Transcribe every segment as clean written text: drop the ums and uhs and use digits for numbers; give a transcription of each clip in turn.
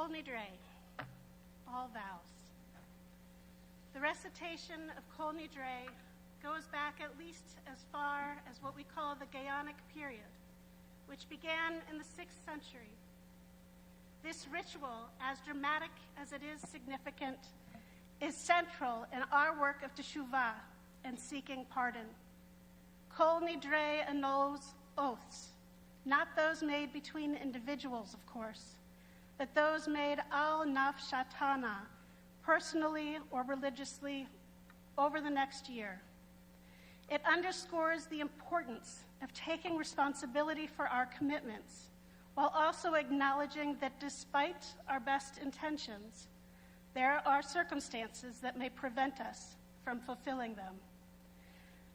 Kol Nidrei, all vows. The recitation of Kol Nidrei goes back at least as far as what we call the Gaonic period, which began in the 6th century. This ritual, as dramatic as it is significant, is central in our work of teshuvah and seeking pardon. Kol Nidrei annuls oaths, not those made between individuals, of course, but those made al nafshatana, personally or religiously, over the next year. It underscores the importance of taking responsibility for our commitments, while also acknowledging that despite our best intentions, there are circumstances that may prevent us from fulfilling them.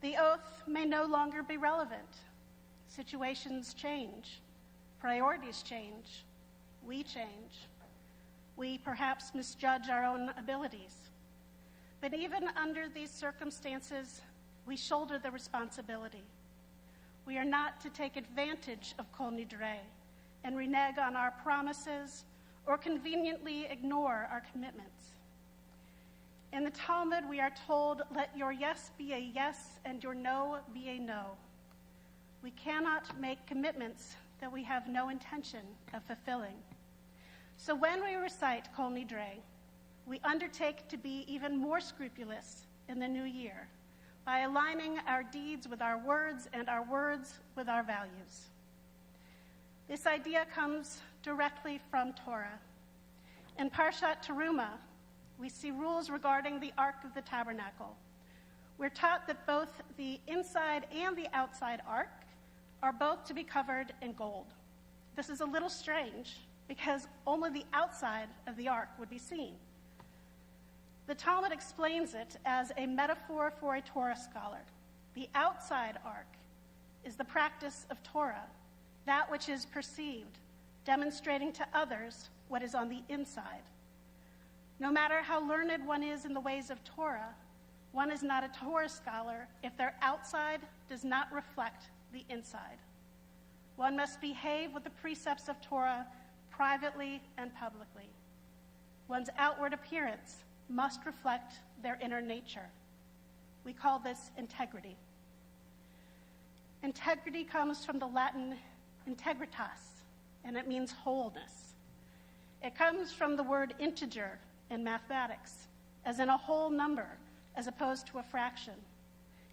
The oath may no longer be relevant. Situations change. Priorities change. We change. We perhaps misjudge our own abilities. But even under these circumstances, we shoulder the responsibility. We are not to take advantage of Kol Nidrei and renege on our promises or conveniently ignore our commitments. In the Talmud, we are told, let your yes be a yes and your no be a no. We cannot make commitments that we have no intention of fulfilling. So when we recite Kol Nidrei, we undertake to be even more scrupulous in the new year by aligning our deeds with our words and our words with our values. This idea comes directly from Torah. In Parshat Teruma, we see rules regarding the Ark of the Tabernacle. We're taught that both the inside and the outside Ark are both to be covered in gold. This is a little strange because only the outside of the Ark would be seen. The Talmud explains it as a metaphor for a Torah scholar. The outside Ark is the practice of Torah, that which is perceived, demonstrating to others what is on the inside. No matter how learned one is in the ways of Torah, one is not a Torah scholar if their outside does not reflect the inside. One must behave with the precepts of Torah privately and publicly. One's outward appearance must reflect their inner nature. We call this integrity. Integrity comes from the Latin integritas, and it means wholeness. It comes from the word integer in mathematics, as in a whole number, as opposed to a fraction.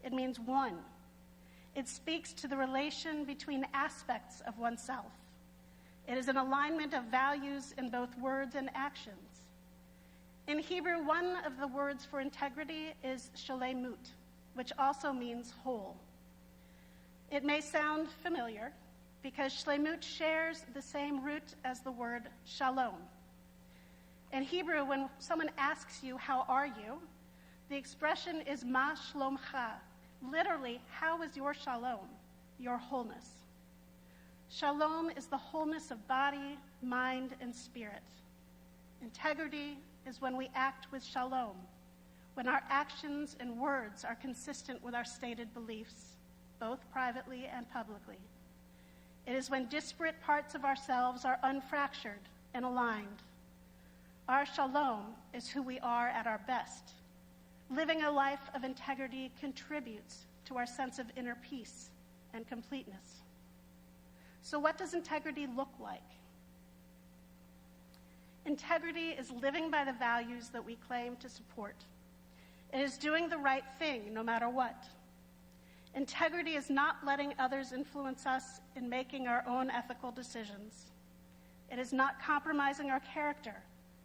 It means one. It speaks to the relation between aspects of oneself. It is an alignment of values in both words and actions. In Hebrew, one of the words for integrity is shalemut, which also means whole. It may sound familiar because shlemut shares the same root as the word shalom. In Hebrew, when someone asks you, how are you? The expression is ma shlomcha. Literally, how is your shalom, your wholeness? Shalom is the wholeness of body, mind, and spirit. Integrity is when we act with shalom, when our actions and words are consistent with our stated beliefs, both privately and publicly. It is when disparate parts of ourselves are unfractured and aligned. Our shalom is who we are at our best. Living a life of integrity contributes to our sense of inner peace and completeness. So what does integrity look like? Integrity is living by the values that we claim to support. It is doing the right thing no matter what. Integrity is not letting others influence us in making our own ethical decisions. It is not compromising our character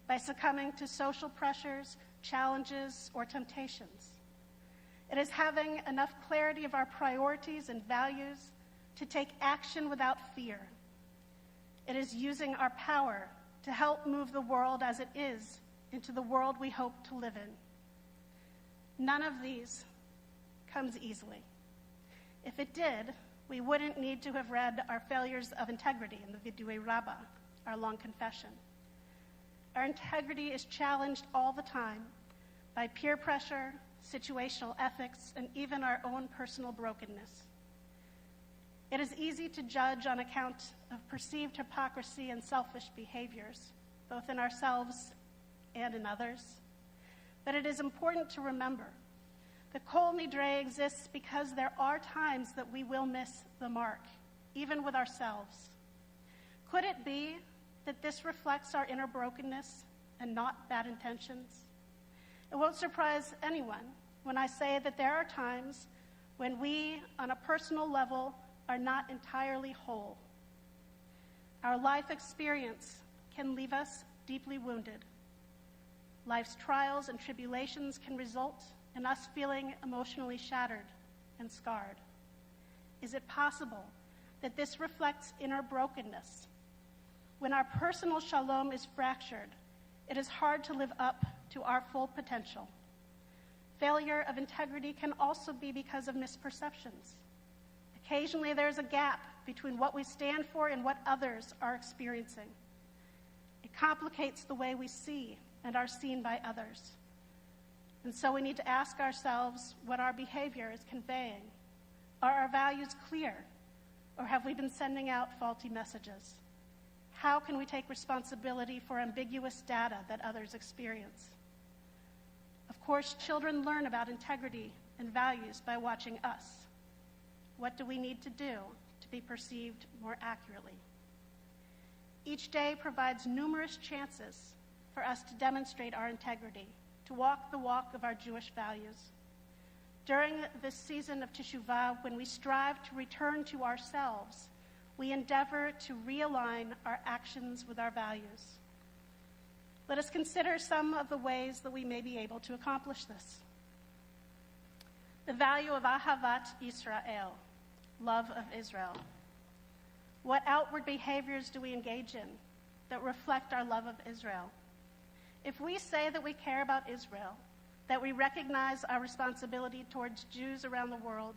by succumbing to social pressures, challenges, or temptations. It is having enough clarity of our priorities and values to take action without fear. It is using our power to help move the world as it is into the world we hope to live in. None of these comes easily. If it did, we wouldn't need to have read our failures of integrity in the Vidui Rabbah, our long confession. Our integrity is challenged all the time by peer pressure, situational ethics, and even our own personal brokenness. It is easy to judge on account of perceived hypocrisy and selfish behaviors, both in ourselves and in others. But it is important to remember that Kol Nidrei exists because there are times that we will miss the mark, even with ourselves. Could it be that this reflects our inner brokenness and not bad intentions? It won't surprise anyone when I say that there are times when we, on a personal level, are not entirely whole. Our life experience can leave us deeply wounded. Life's trials and tribulations can result in us feeling emotionally shattered and scarred. Is it possible that this reflects inner brokenness? When our personal shalom is fractured, it is hard to live up to our full potential. Failure of integrity can also be because of misperceptions. Occasionally, there's a gap between what we stand for and what others are experiencing. It complicates the way we see and are seen by others. And so we need to ask ourselves what our behavior is conveying. Are our values clear, or have we been sending out faulty messages? How can we take responsibility for ambiguous data that others experience? Of course, children learn about integrity and values by watching us. What do we need to do to be perceived more accurately? Each day provides numerous chances for us to demonstrate our integrity, to walk the walk of our Jewish values. During this season of Teshuvah, when we strive to return to ourselves, we endeavor to realign our actions with our values. Let us consider some of the ways that we may be able to accomplish this. The value of Ahavat Israel, love of Israel. What outward behaviors do we engage in that reflect our love of Israel? If we say that we care about Israel, that we recognize our responsibility towards Jews around the world,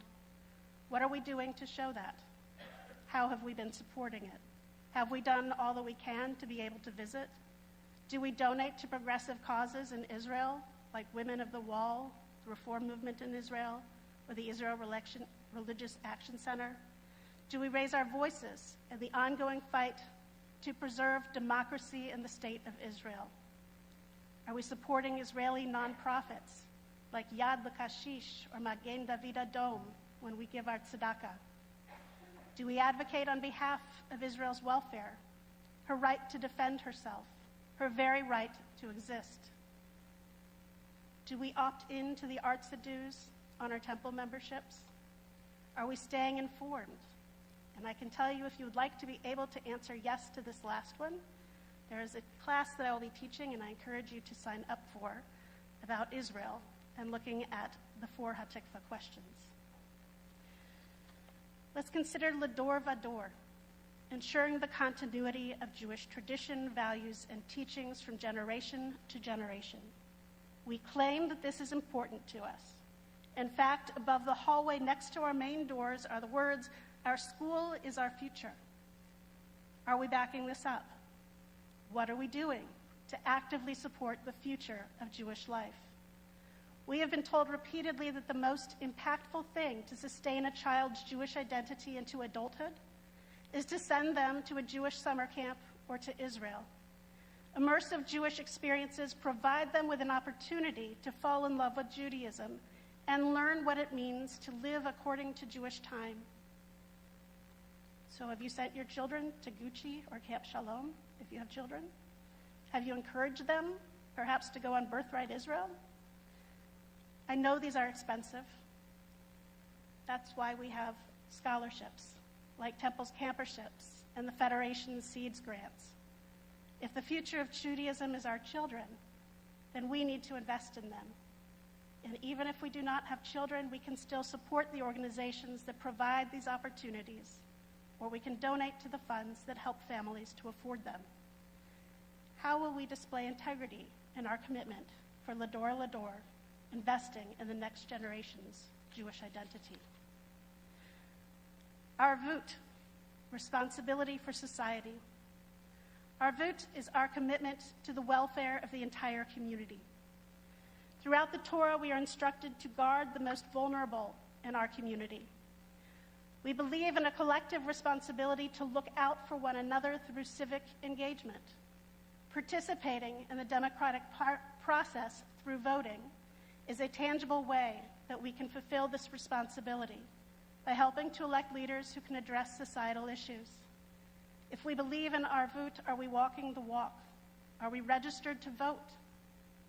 what are we doing to show that? How have we been supporting it? Have we done all that we can to be able to visit? Do we donate to progressive causes in Israel, like Women of the Wall, the Reform Movement in Israel, or the Israel Religious Action Center? Do we raise our voices in the ongoing fight to preserve democracy in the state of Israel? Are we supporting Israeli nonprofits like Yad L'Kashish or Magen David Adom when we give our tzedakah? Do we advocate on behalf of Israel's welfare, her right to defend herself, her very right to exist? Do we opt into the arts dues on our temple memberships? Are we staying informed? And I can tell you, if you would like to be able to answer yes to this last one, there is a class that I will be teaching, and I encourage you to sign up for, about Israel and looking at the 4 Hatikva questions. Let's consider Lador Vador, ensuring the continuity of Jewish tradition, values, and teachings from generation to generation. We claim that this is important to us. In fact, above the hallway next to our main doors are the words, "Our school is our future." Are we backing this up? What are we doing to actively support the future of Jewish life? We have been told repeatedly that the most impactful thing to sustain a child's Jewish identity into adulthood is to send them to a Jewish summer camp or to Israel. Immersive Jewish experiences provide them with an opportunity to fall in love with Judaism and learn what it means to live according to Jewish time. So have you sent your children to Gucci or Camp Shalom, if you have children? Have you encouraged them, perhaps, to go on Birthright Israel? I know these are expensive. That's why we have scholarships, like Temple's camperships and the Federation's Seeds grants. If the future of Judaism is our children, then we need to invest in them. And even if we do not have children, we can still support the organizations that provide these opportunities, or we can donate to the funds that help families to afford them. How will we display integrity in our commitment for Lador Lador, investing in the next generation's Jewish identity? Arvut, responsibility for society. Arvut is our commitment to the welfare of the entire community. Throughout the Torah, we are instructed to guard the most vulnerable in our community. We believe in a collective responsibility to look out for one another through civic engagement, Participating in the democratic process through voting is a tangible way that we can fulfill this responsibility by helping to elect leaders who can address societal issues. If we believe in our vote, are we walking the walk? Are we registered to vote?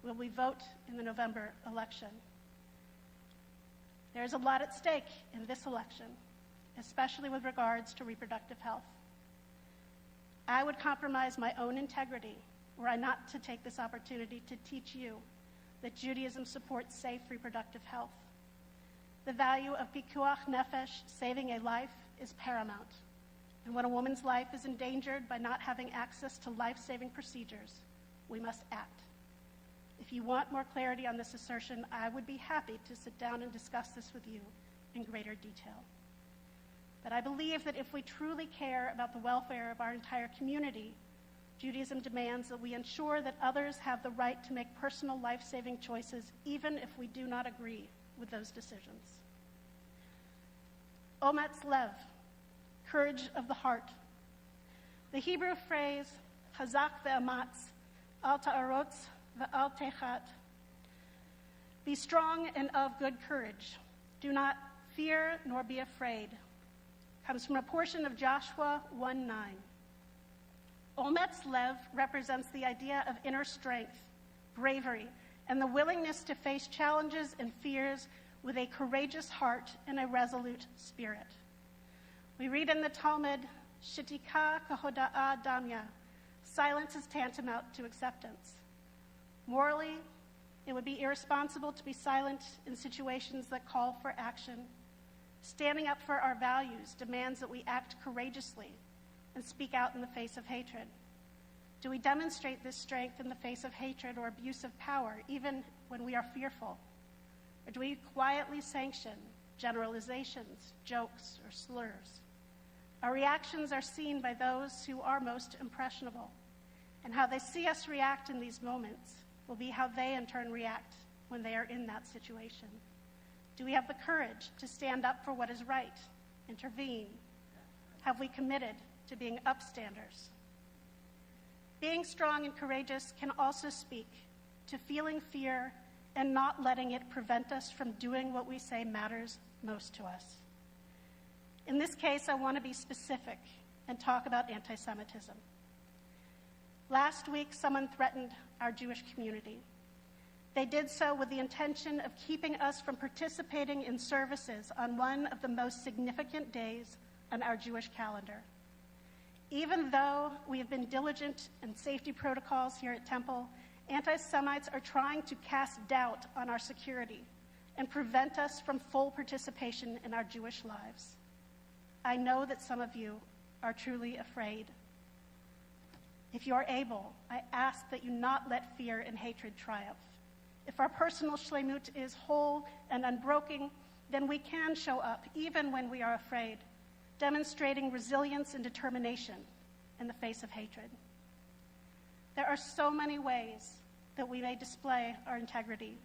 Will we vote in the November election? There is a lot at stake in this election, especially with regards to reproductive health. I would compromise my own integrity were I not to take this opportunity to teach you that Judaism supports safe reproductive health. The value of pikuach nefesh, saving a life, is paramount. And when a woman's life is endangered by not having access to life-saving procedures, we must act. If you want more clarity on this assertion, I would be happy to sit down and discuss this with you in greater detail. But I believe that if we truly care about the welfare of our entire community, Judaism demands that we ensure that others have the right to make personal life-saving choices, even if we do not agree with those decisions. Ometz lev, courage of the heart. The Hebrew phrase, chazak ve'amatz, al ta'arotz ve'al techat. Be strong and of good courage. Do not fear nor be afraid. Comes from a portion of Joshua 1:9. Ometz lev represents the idea of inner strength, bravery, and the willingness to face challenges and fears with a courageous heart and a resolute spirit. We read in the Talmud, Shitika kahoda'a damya, silence is tantamount to acceptance. Morally, it would be irresponsible to be silent in situations that call for action. Standing up for our values demands that we act courageously and speak out in the face of hatred. Do we demonstrate this strength in the face of hatred or abuse of power, even when we are fearful? Or do we quietly sanction generalizations, jokes, or slurs? Our reactions are seen by those who are most impressionable, and how they see us react in these moments will be how they in turn react when they are in that situation. Do we have the courage to stand up for what is right, intervene? Have we committed to being upstanders? Being strong and courageous can also speak to feeling fear and not letting it prevent us from doing what we say matters most to us. In this case, I want to be specific and talk about anti-Semitism. Last week, someone threatened our Jewish community. They did so with the intention of keeping us from participating in services on one of the most significant days on our Jewish calendar. Even though we have been diligent in safety protocols here at Temple, anti-Semites are trying to cast doubt on our security and prevent us from full participation in our Jewish lives. I know that some of you are truly afraid. If you are able, I ask that you not let fear and hatred triumph. If our personal shlemut is whole and unbroken, then we can show up even when we are afraid, demonstrating resilience and determination in the face of hatred. There are so many ways that we may display our integrity,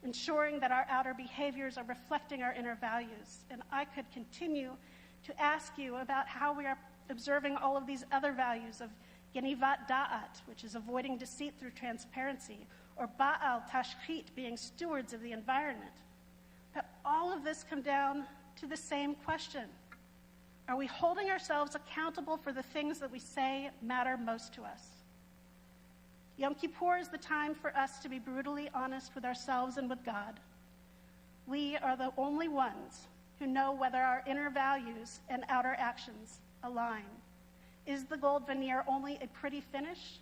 ensuring that our outer behaviors are reflecting our inner values. And I could continue to ask you about how we are observing all of these other values of genivat da'at, which is avoiding deceit through transparency, or ba'al tashchit, being stewards of the environment. But all of this come down to the same question. Are we holding ourselves accountable for the things that we say matter most to us? Yom Kippur is the time for us to be brutally honest with ourselves and with God. We are the only ones who know whether our inner values and outer actions align. Is the gold veneer only a pretty finish,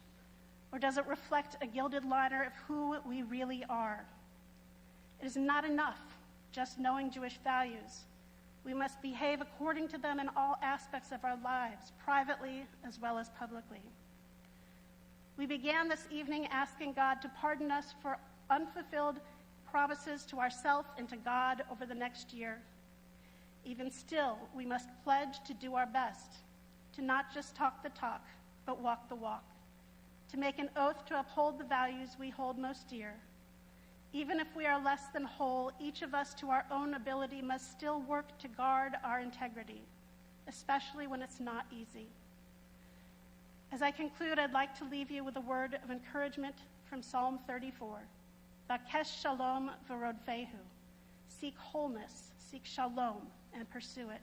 or does it reflect a gilded liner of who we really are? It is not enough just knowing Jewish values. We must behave according to them in all aspects of our lives, privately as well as publicly. We began this evening asking God to pardon us for unfulfilled promises to ourselves and to God over the next year. Even still, we must pledge to do our best, to not just talk the talk, but walk the walk, to make an oath to uphold the values we hold most dear. Even if we are less than whole, each of us to our own ability must still work to guard our integrity, especially when it's not easy. As I conclude, I'd like to leave you with a word of encouragement from Psalm 34. Vakesh shalom v'rodfehu. Seek wholeness, seek shalom, and pursue it.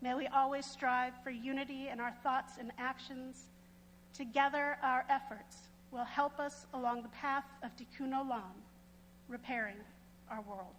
May we always strive for unity in our thoughts and actions. Together, our efforts will help us along the path of tikkun olam, repairing our world.